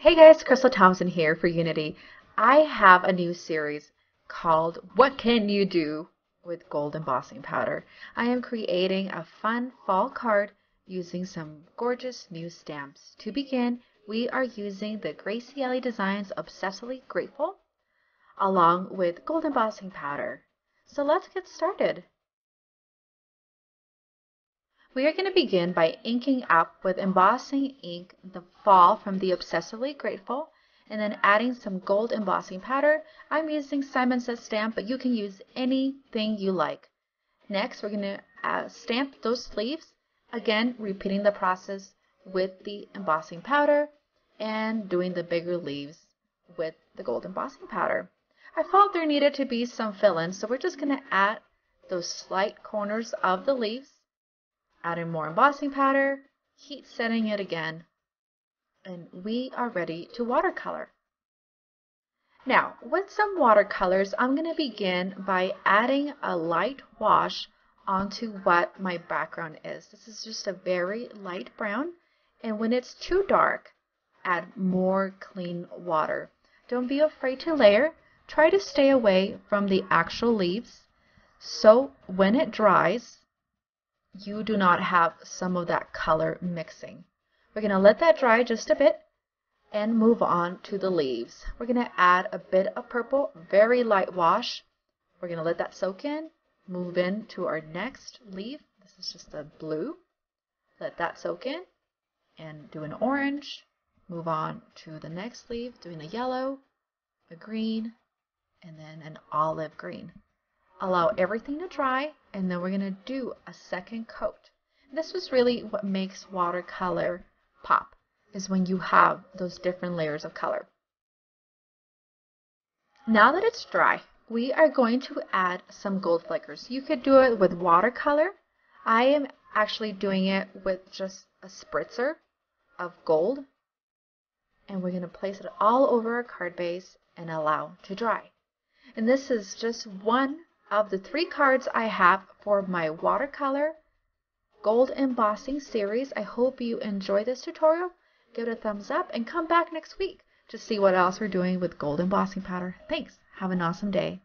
Hey guys, Crystal Thompson here for Unity. I have a new series called What Can You Do with Gold Embossing Powder? I am creating a fun fall card using some gorgeous new stamps. To begin, we are using the Gracie Alley Designs Obsessively Grateful along with gold embossing powder. So let's get started. We are going to begin by inking up with embossing ink the fall from the Obsessively Grateful and then adding some gold embossing powder. I'm using Simon Says stamp, but you can use anything you like. Next, we're going to stamp those sleeves, again repeating the process with the embossing powder and doing the bigger leaves with the gold embossing powder. I felt there needed to be some fill-in, so we're just going to add those slight corners of the leaves. Adding more embossing powder, heat setting it again, and we are ready to watercolor. Now, with some watercolors, I'm going to begin by adding a light wash onto what my background is. This is just a very light brown, and when it's too dark, add more clean water. Don't be afraid to layer. Try to stay away from the actual leaves, so when it dries, you do not have some of that color mixing. We're going to let that dry just a bit and move on to the leaves. We're going to add a bit of purple, very light wash. We're going to let that soak in, move in to our next leaf. This is just a blue. Let that soak in and do an orange. Move on to the next leaf, doing a yellow, a green, and then an olive green. Allow everything to dry, and then we're going to do a second coat. This was really what makes watercolor pop, is when you have those different layers of color. Now that it's dry, we are going to add some gold flickers. You could do it with watercolor. I am actually doing it with just a spritzer of gold, and we're going to place it all over our card base and allow to dry. And this is just one of the 3 cards I have for my watercolor gold embossing series. I hope you enjoy this tutorial. Give it a thumbs up and come back next week to see what else we're doing with gold embossing powder. Thanks. Have an awesome day.